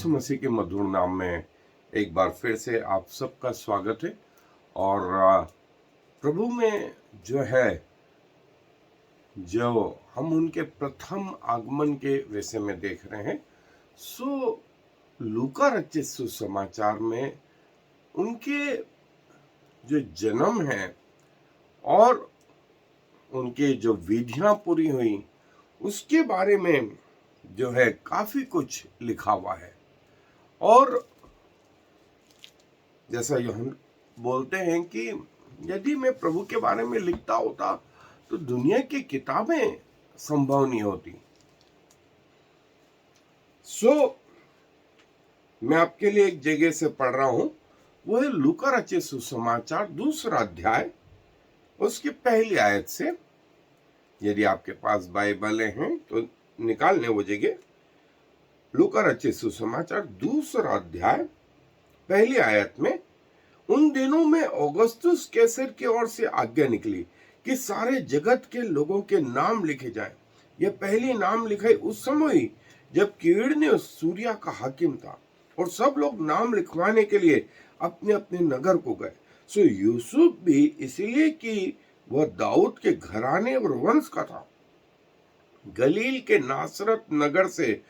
यीशु मसीह के मधुर नाम में एक बार फिर से आप सबका स्वागत है। और प्रभु में जो हम उनके प्रथम आगमन के विषय में देख रहे हैं, सो लूका रचित सुसमाचार में उनके जो जन्म है और उनके जो विधियां पूरी हुई उसके बारे में काफी कुछ लिखा हुआ है। और जैसा यूहन्ना बोलते हैं कि यदि मैं प्रभु के बारे में लिखता होता तो दुनिया की किताबें संभव नहीं होती। मैं आपके लिए एक जगह से पढ़ रहा हूं, वो है लूका रचित सुसमाचार 2 अध्याय उसकी पहली आयत से। यदि आपके पास बाइबल हैं तो निकाल लें वो जगह। लूका रचित सुसमाचार 2 अध्याय पहली आयत में, उन दिनों में औगुस्तुस कैसर की ओर से आज्ञा निकली कि सारे जगत के लोगों के नाम लिखे जाएं। यह पहली नाम लिखाई उस समय हुई जब क्विरिनियुस सूरिया का हाकिम था, और सब लोग नाम लिखवाने के लिए अपने अपने नगर को गए। सो यूसुफ भी इसलिए कि वह दाऊद के घराने और वंश का था, गलील के नासरत नगर से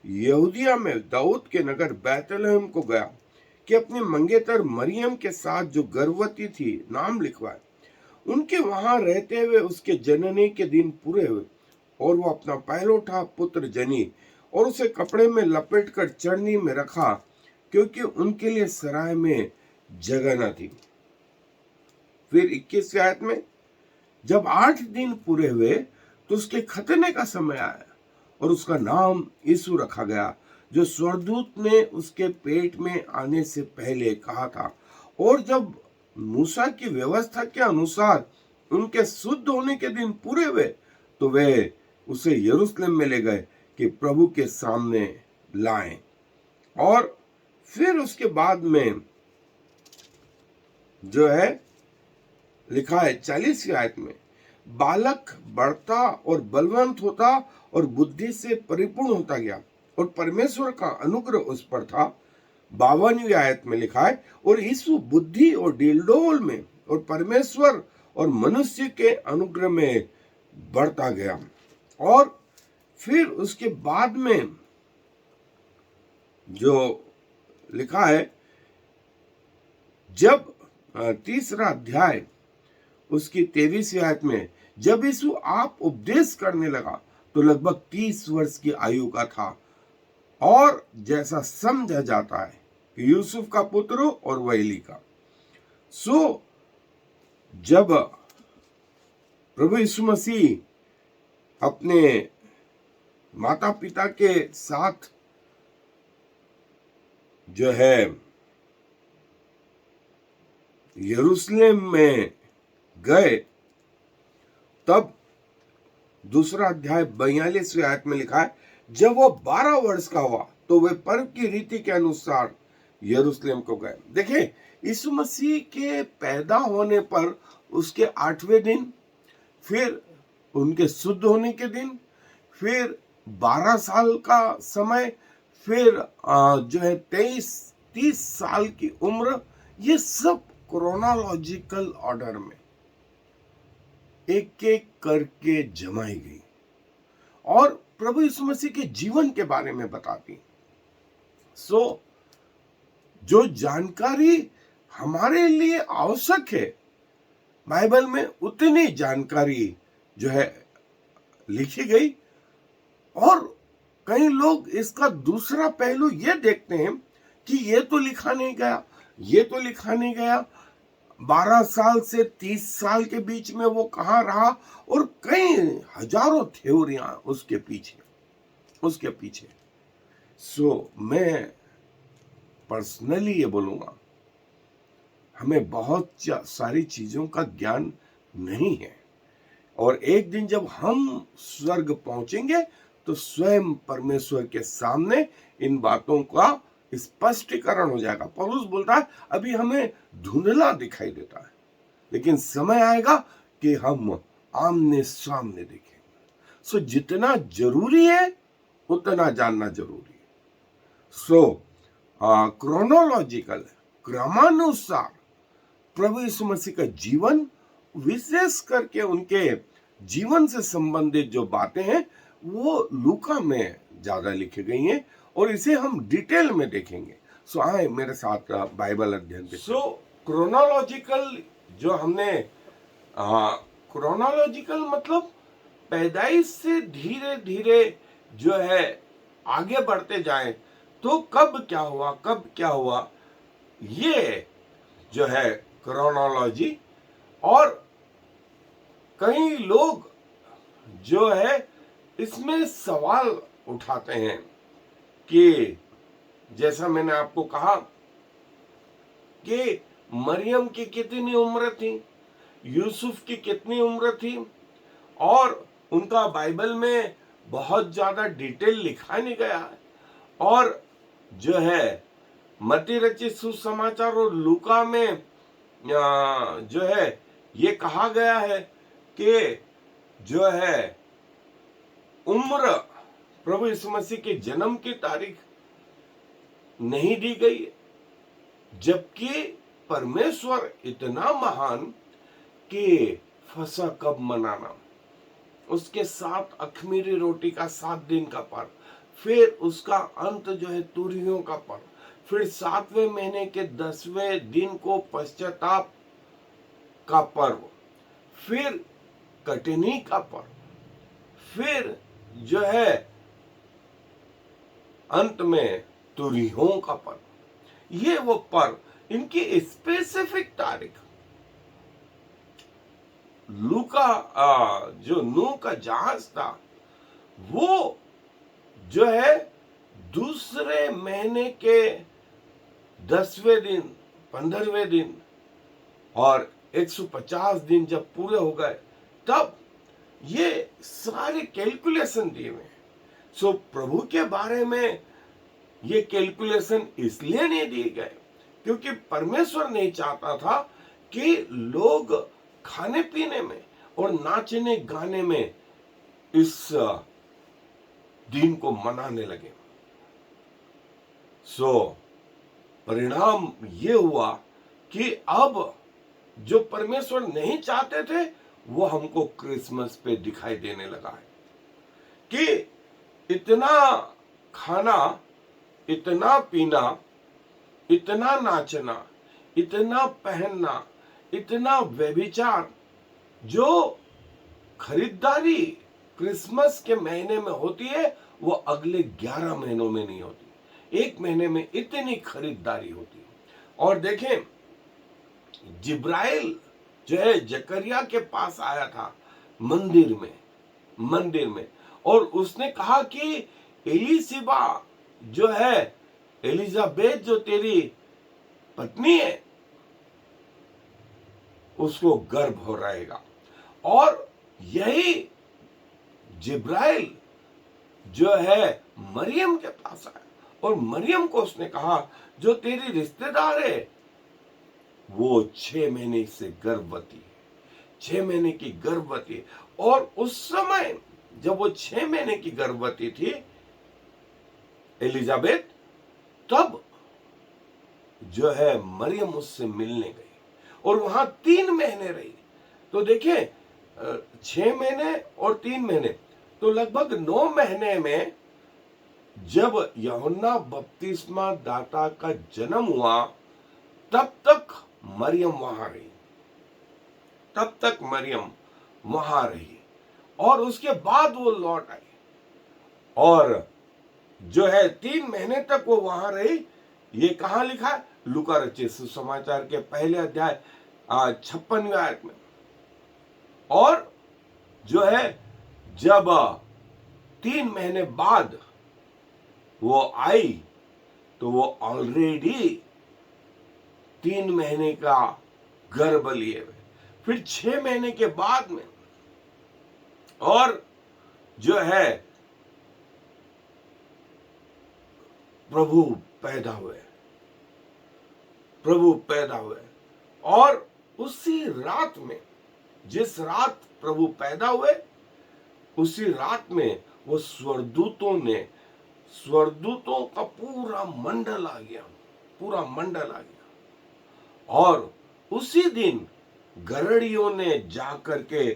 यहूदिया में दाऊद के नगर बैतलहम को गया कि अपनी मंगेतर मरियम के साथ जो गर्भवती थी नाम लिखवाए। उनके वहां रहते हुए उसके जननी के दिन पूरे हुए, और वो अपना पहलौठा पुत्र जनी और उसे कपड़े में लपेटकर चरनी में रखा, क्योंकि उनके लिए सराय में जगह न थी। फिर 21 आयत में, जब 8 दिन पूरे हुए तो उसके खतने का समय आया, और उसका नाम यीशु रखा गया, जो स्वर्गदूत ने उसके पेट में आने से पहले कहा था। और जब मूसा की व्यवस्था के अनुसार उनके शुद्ध होने के दिन पूरे हुए तो वे उसे यरूशलेम में ले गए कि प्रभु के सामने लाएं। और फिर उसके बाद में लिखा है 40वीं आयत में, बालक बढ़ता और बलवंत होता और बुद्धि से परिपूर्ण होता गया, और परमेश्वर का अनुग्रह उस पर था। 52वीं आयत में लिखा है, और यीशु बुद्धि और डीलडोल में और परमेश्वर और मनुष्य के अनुग्रह में बढ़ता गया। और फिर उसके बाद में जो लिखा है, जब 3 अध्याय उसकी 23वीं आयत में, जब यीशु आप उपदेश करने लगा तो लगभग 30 वर्ष की आयु का था, और जैसा समझा जाता है कि यूसुफ का पुत्र और वैली का। जब प्रभु यीशु मसीह अपने माता पिता के साथ यरूशलेम में गए, तब 2 अध्याय 42वीं आयत में लिखा है, जब वो 12 वर्ष का हुआ तो वे पर्व की रीति के अनुसार यरूशलेम को गए। देखिए, यीशु मसीह के पैदा होने पर उसके 8वें दिन, फिर उनके शुद्ध होने के दिन, फिर 12 साल का समय, फिर 30 साल की उम्र, ये सब क्रोनोलॉजिकल ऑर्डर में एक एक करके जमाई गई और प्रभु यीशु मसीह के जीवन के बारे में बताती। जो जानकारी हमारे लिए आवश्यक है, बाइबल में उतनी जानकारी लिखी गई। और कई लोग इसका दूसरा पहलू ये देखते हैं कि ये तो लिखा नहीं गया, 12 साल से 30 साल के बीच में वो कहाँ रहा, और कई हजारों थ्योरियां उसके पीछे। मैं पर्सनली ये बोलूंगा, हमें बहुत सारी चीजों का ज्ञान नहीं है, और एक दिन जब हम स्वर्ग पहुंचेंगे तो स्वयं परमेश्वर के सामने इन बातों का स्पष्टीकरण हो जाएगा। पौलुस बोलता है, अभी हमें धुंधला दिखाई देता है, लेकिन समय आएगा कि हम आमने सामने देखेंगे। जितना जरूरी है उतना जानना जरूरी है। सो क्रोनोलॉजिकल, क्रमानुसार प्रभु यीशु मसीह का जीवन, विशेष करके उनके जीवन से संबंधित जो बातें हैं वो लूका में ज्यादा लिखी गई हैं और इसे हम डिटेल में देखेंगे। सो आए मेरे साथ बाइबल अध्ययन पे। सो क्रोनोलॉजिकल जो हमने क्रोनोलॉजिकल मतलब पैदाइश से धीरे धीरे जो है आगे बढ़ते जाए तो कब क्या हुआ ये जो है क्रोनोलॉजी। और कई लोग जो है इसमें सवाल उठाते हैं कि जैसा मैंने आपको कहा कि मरियम की कितनी उम्र थी, यूसुफ की कितनी उम्र थी, और उनका बाइबल में बहुत ज्यादा डिटेल लिखा नहीं गया है। और जो है मत्ती रचित सुसमाचार और लूका में जो है ये कहा गया है कि जो है उम्र प्रभु यीशु मसीह के जन्म की तारीख नहीं दी गई है, जबकि परमेश्वर इतना महान कि फसह कब मनाना, उसके साथ अखमीरी रोटी का 7 दिन का पर्व, फिर उसका अंत जो है तुरहियों का पर्व, फिर 7वें महीने के 10वें दिन को पश्चाताप का पर्व, फिर कटनी का पर्व, फिर जो है अंत में तुरहियों का पर्व। ये वो पर्व, इनकी स्पेसिफिक तारीख लूका जो नूह का जहाज था वो जो है दूसरे महीने के 10वें दिन, 15वें दिन और 150 दिन जब पूरे हो गए तब ये सारे कैलकुलेशन दिए हुए हैं। सो प्रभु के बारे में ये कैलकुलेशन इसलिए नहीं दिए गए क्योंकि परमेश्वर नहीं चाहता था कि लोग खाने पीने में और नाचने गाने में इस दिन को मनाने लगे। सो परिणाम ये हुआ कि अब जो परमेश्वर नहीं चाहते थे वो हमको क्रिसमस पे दिखाई देने लगा है कि इतना खाना, इतना पीना, इतना नाचना, इतना पहनना, इतना व्यभिचार, जो खरीदारी क्रिसमस के महीने में होती है वो अगले 11 महीनों में नहीं होती। 1 महीने में इतनी खरीदारी होती है। और देखें जिब्राइल जो है जकरिया के पास आया था मंदिर में और उसने कहा कि एलिसिबा जो है, एलिजाबेथ जो तेरी पत्नी है उसको गर्भ हो रहेगा। और यही जिब्राइल जो है मरियम के पास आया और मरियम को उसने कहा जो तेरी रिश्तेदार है वो 6 महीने से गर्भवती है, 6 महीने की गर्भवती है। और उस समय जब वो 6 महीने की गर्भवती थी एलिजाबेथ, तब जो है मरियम उससे मिलने गई और वहां 3 महीने रही। तो देखिए 6 महीने और 3 महीने तो लगभग 9 महीने में जब यूहन्ना बपतिस्मा दाता का जन्म हुआ तब तक मरियम वहां रही और उसके बाद वो लौट आई। और जो है 3 महीने तक वो वहां रही। ये कहां लिखा है? लूका रचित सुसमाचार के पहले अध्याय 56वें आयत में। और जो है जब 3 महीने बाद वो आई तो वो ऑलरेडी 3 महीने का गर्भ लिए हुए, फिर 6 महीने के बाद में और जो है प्रभु पैदा हुए। और उसी रात में, जिस रात प्रभु पैदा हुए, उसी रात में वो स्वर्गदूतों ने स्वर्गदूतों का पूरा मंडल आ गया, पूरा मंडल आ गया। और उसी दिन गरड़ियों ने जाकर के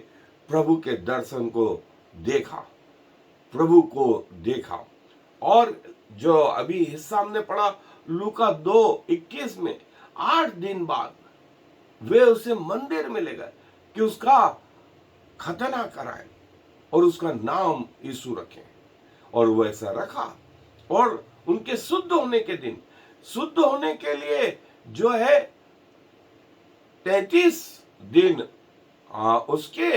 प्रभु के दर्शन को देखा, प्रभु को देखा। और जो अभी हिस्सा हमने पढ़ा लूका 2:21 में, 8 दिन बाद वे उसे मंदिर में ले गए कि उसका खतना कराएं और उसका नाम यीशु रखें। और वो ऐसा रखा। और उनके शुद्ध होने के दिन, शुद्ध होने के लिए जो है 33 दिन उसके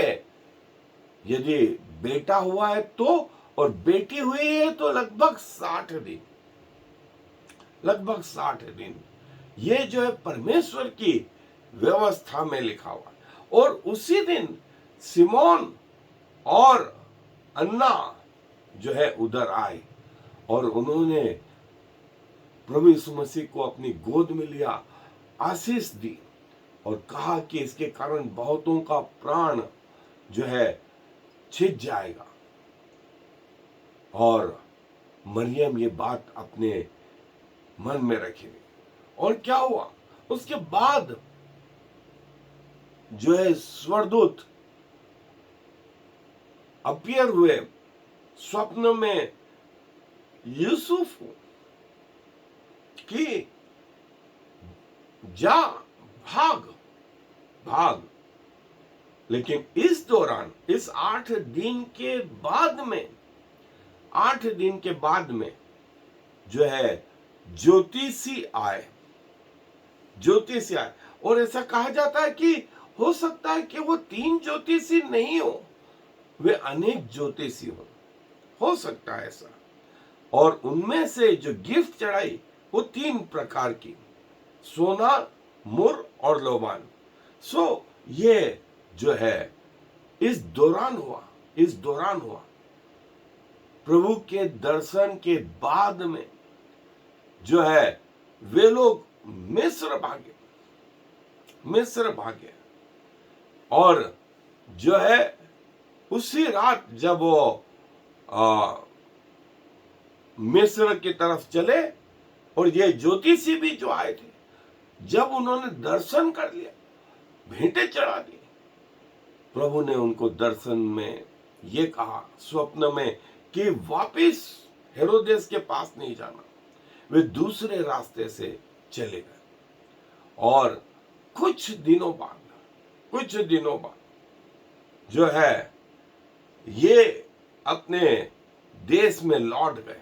यदि बेटा हुआ है तो, और बेटी हुई है तो लगभग 60 दिन, लगभग 60 दिन। ये जो है परमेश्वर की व्यवस्था में लिखा हुआ है। और उसी दिन सिमोन और अन्ना जो है उधर आए और उन्होंने प्रभु यीशु मसीह को अपनी गोद में लिया, आशीष दी और कहा कि इसके कारण बहुतों का प्राण जो है छिप जाएगा। और मरियम ये बात अपने मन में रखेगी। और क्या हुआ उसके बाद जो है स्वर्गदूत अपीयर हुए स्वप्न में यूसुफ कि जा, भाग भाग। लेकिन इस दौरान, इस 8 दिन के बाद में, 8 दिन के बाद में जो है ज्योतिषी आए, ज्योतिषी आए। और ऐसा कहा जाता है कि हो सकता है कि वो 3 ज्योतिषी नहीं हो, वे अनेक ज्योतिषी हो सकता है ऐसा। और उनमें से जो गिफ्ट चढ़ाई वो 3 प्रकार की, सोना, मुर और लोबान। सो ये जो है इस दौरान हुआ, इस दौरान हुआ। प्रभु के दर्शन के बाद में जो है वे लोग मिस्र भागे, मिस्र भागे। और जो है उसी रात जब वो मिस्र की तरफ चले और ये ज्योतिषी भी जो आए थे, जब उन्होंने दर्शन कर लिया, भेंटे चढ़ा दी, प्रभु ने उनको दर्शन में ये कहा स्वप्न में कि वापिस हेरोदेस के पास नहीं जाना। वे दूसरे रास्ते से चले गए। और कुछ दिनों बाद जो है ये अपने देश में लौट गए,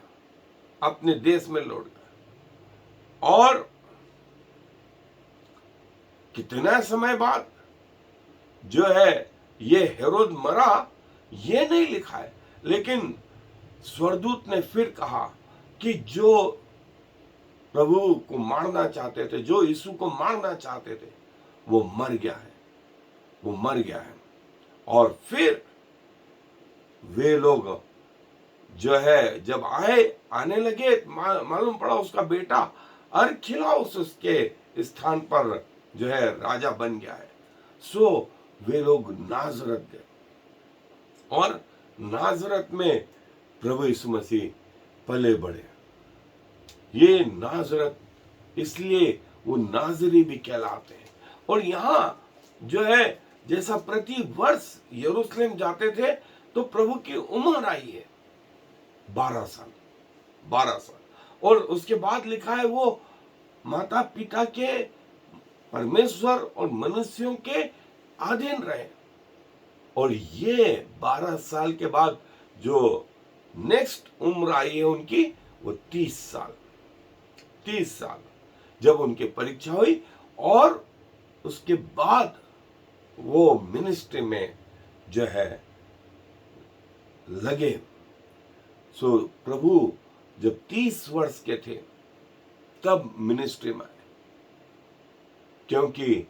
अपने देश में लौट गए। और कितना समय बाद जो है ये हेरोद मरा, ये नहीं लिखा है, लेकिन स्वर्गदूत ने फिर कहा कि जो प्रभु को मारना चाहते थे, जो यीशु को मारना चाहते थे, वो मर गया है, वो मर गया है। और फिर वे लोग जो है जब आने लगे, मालूम पड़ा उसका बेटा अरखिलाउस उसके स्थान पर जो है राजा बन गया है। सो वे लोग नाजरत गए और नाजरत में प्रभु यीशु मसीह पले बढ़े। ये नाजरत इसलिए वो नाजरी भी कहलाते हैं। और यहाँ जो है जैसा प्रति वर्ष यरूशलेम जाते थे तो प्रभु की उम्र आई है 12 साल, 12 साल। और उसके बाद लिखा है वो माता पिता के, परमेश्वर और मनुष्यों के अधीन रहे। और ये 12 साल के बाद जो नेक्स्ट उम्र आई है उनकी, वो 30 साल, 30 साल जब उनकी परीक्षा हुई और उसके बाद वो मिनिस्ट्री में जो है लगे। सो प्रभु जब 30 वर्ष के थे तब मिनिस्ट्री में आए, क्योंकि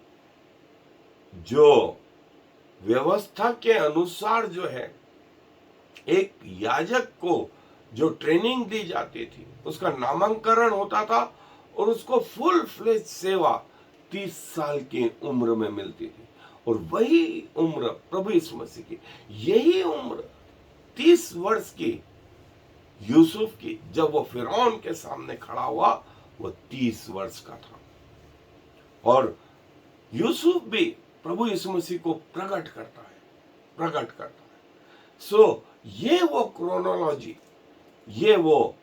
जो व्यवस्था के अनुसार जो है एक याजक को जो ट्रेनिंग दी जाती थी उसका नामांकन होता था और उसको फुल फ्लेज सेवा 30 साल की उम्र में मिलती थी। और वही उम्र प्रभु यीशु मसीह की, यही उम्र 30 वर्ष की यूसुफ की जब वो फिरौन के सामने खड़ा हुआ, वो 30 वर्ष का था। और यूसुफ भी प्रभु यीशु मसीह को प्रकट करता है, प्रकट करता है। सो ये वो क्रोनोलॉजी, ये वो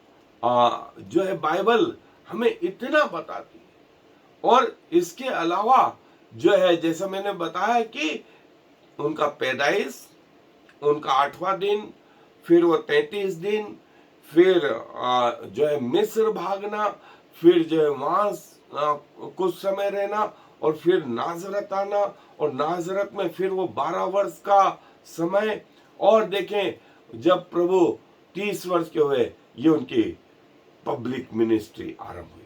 जो है बाइबल हमें इतना बताती है। और इसके अलावा जो है, जैसा मैंने बताया कि उनका पैदाइश, उनका 8वां दिन, फिर वो 33 दिन, फिर जो है मिस्र भागना, फिर जो है वहां कुछ समय रहना, और फिर नाजरत आना, और नाजरत में फिर वो 12 वर्ष का समय। और देखें जब प्रभु 30 वर्ष के हुए, ये उनकी पब्लिक मिनिस्ट्री आरंभ हुई।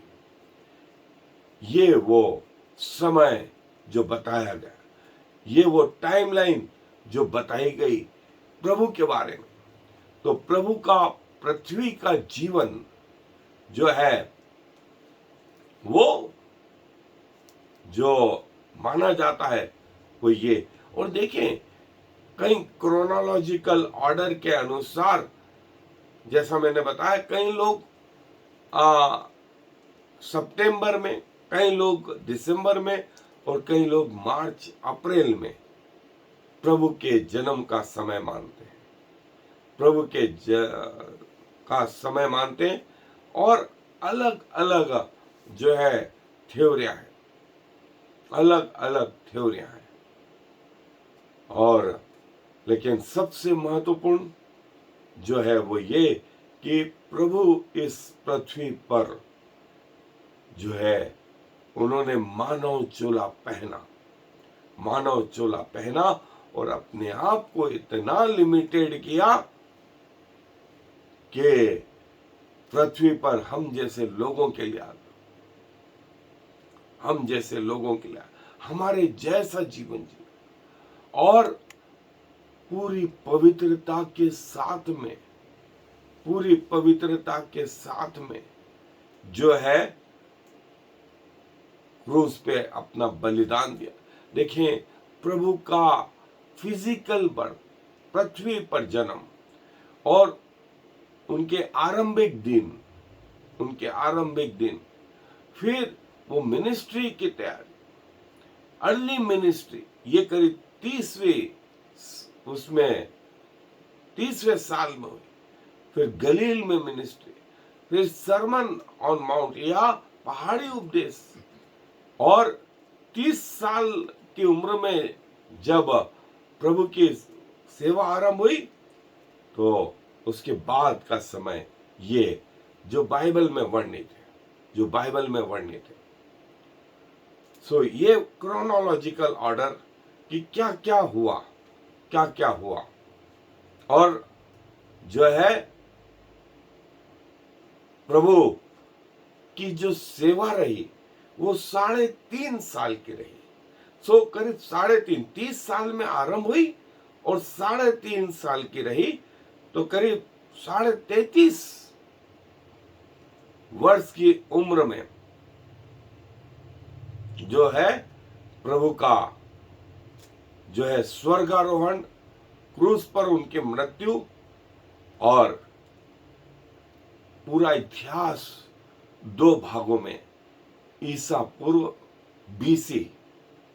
ये वो समय जो बताया गया, ये वो टाइमलाइन जो बताई गई प्रभु के बारे में। तो प्रभु का पृथ्वी का जीवन जो है, वो जो माना जाता है वो ये। और देखें कई क्रोनोलॉजिकल ऑर्डर के अनुसार, जैसा मैंने बताया, कई लोग सितंबर में, कई लोग दिसंबर में, और कई लोग मार्च अप्रैल में प्रभु के जन्म का समय मानते हैं, प्रभु के का समय मानते हैं। और अलग अलग जो है थ्योरियां हैं, अलग अलग थ्योरियां हैं। और लेकिन सबसे महत्वपूर्ण जो है वो ये कि प्रभु इस पृथ्वी पर जो है उन्होंने मानव चोला पहना, मानव चोला पहना, और अपने आप को इतना लिमिटेड किया कि पृथ्वी पर हम जैसे लोगों के लिए, हम जैसे लोगों के लिए हमारे जैसा जीवन जी, और पूरी पवित्रता के साथ में, पूरी पवित्रता के साथ में जो है क्रूस पे अपना बलिदान दिया। देखें प्रभु का फिजिकल बर्थ, पृथ्वी पर जन्म, और उनके आरंभिक दिन, उनके आरंभिक दिन, फिर वो मिनिस्ट्री की तैयारी, अर्ली मिनिस्ट्री, ये करीब 30वें साल में हुई। फिर गलील में मिनिस्ट्री, फिर सरमन ऑन माउंट या पहाड़ी उपदेश, और 30 साल की उम्र में जब प्रभु की सेवा आरंभ हुई, तो उसके बाद का समय ये जो बाइबल में वर्णित है, जो बाइबल में वर्णित है। सो ये क्रोनोलॉजिकल ऑर्डर कि क्या क्या हुआ, क्या क्या हुआ। और जो है प्रभु की जो सेवा रही वो 3.5 साल की रही। सो करीब 3.5, 30 साल में आरंभ हुई और 3.5 साल की रही, तो करीब 33.5 वर्ष की उम्र में जो है प्रभु का जो है स्वर्गारोहण, क्रूस पर उनकी मृत्यु, और पूरा इतिहास 2 भागों में, ईसा पूर्व बीसी,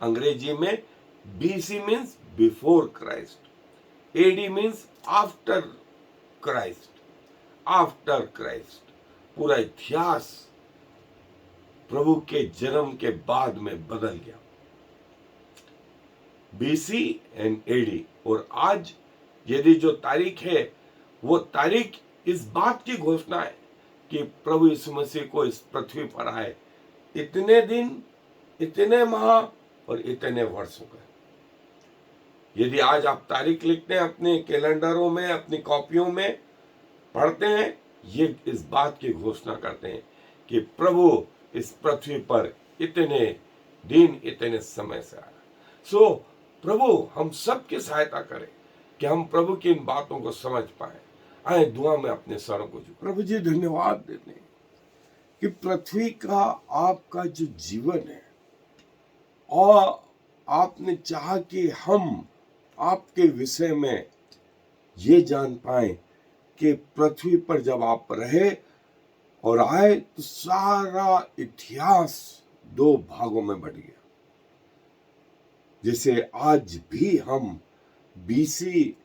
अंग्रेजी में BC means before Christ, AD means after Christ, after Christ. पूरा इतिहास प्रभु के जन्म के बाद में बदल गया, बीसी एंड एडी। और आज यदि जो तारीख है, वो तारीख इस बात की घोषणा है कि प्रभु यीशु मसीह को इस पृथ्वी पर आए इतने दिन, इतने माह और इतने वर्ष हो गए। यदि आज आप तारीख लिखते हैं अपने कैलेंडरों में, अपनी कॉपियों में पढ़ते हैं, ये इस बात की घोषणा करते हैं कि प्रभु इस पृथ्वी पर इतने दिन, इतने समय से आया। सो प्रभु हम सब की सहायता करें कि हम प्रभु की इन बातों को समझ पाए। आए दुआ में अपने सरों को झुकाएं। प्रभु जी धन्यवाद देते हैं कि पृथ्वी का आपका जो जीवन है, और आपने चाहा कि हम आपके विषय में ये जान पाए के पृथ्वी पर जब आप रहे और आए तो सारा इतिहास दो भागों में बट गया। जैसे आज भी हम बीसी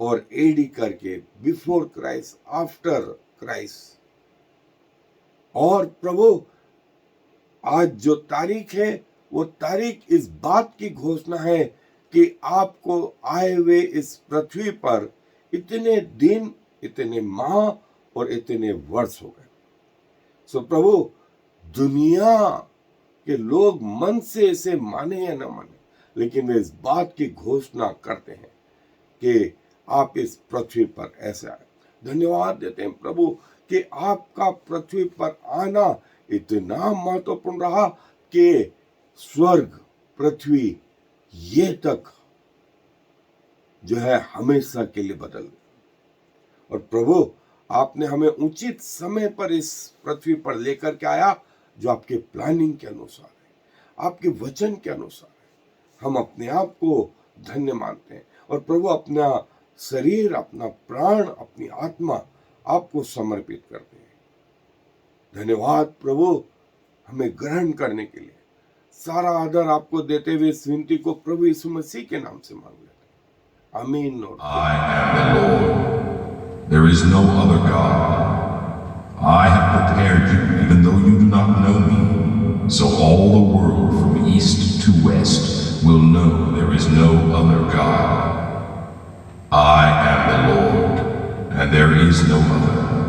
और एडी करके, बिफोर क्राइस्ट, आफ्टर क्राइस्ट, और प्रभु आज जो तारीख है वो तारीख इस बात की घोषणा है कि आपको आए हुए इस पृथ्वी पर इतने दिन, इतने माह और इतने वर्ष हो गए। सो प्रभु, दुनिया के लोग मन से इसे माने या न माने, लेकिन वे इस बात की घोषणा करते हैं कि आप इस पृथ्वी पर ऐसे आए। धन्यवाद देते हैं प्रभु कि आपका पृथ्वी पर आना इतना महत्वपूर्ण रहा कि स्वर्ग, पृथ्वी, ये तक जो है हमेशा के लिए बदल गया। और प्रभु, आपने हमें उचित समय पर इस पृथ्वी पर लेकर के आया, जो आपके प्लानिंग के अनुसार है, आपके वचन के अनुसार है। हम अपने आप को धन्य मानते हैं और प्रभु अपना शरीर, अपना प्राण, अपनी आत्मा आपको समर्पित करते हैं। धन्यवाद प्रभु, हमें ग्रहण करने के लिए। सारा आदर आपको देते हुए इस विनती को प्रभु यीशु मसीह के नाम से मांग लेते हैं। आमीन। I am the Lord. There is no other God. I have prepared you even though you do not know me, so all the world from east to west will know there is no other God. I am the Lord, and there is no other.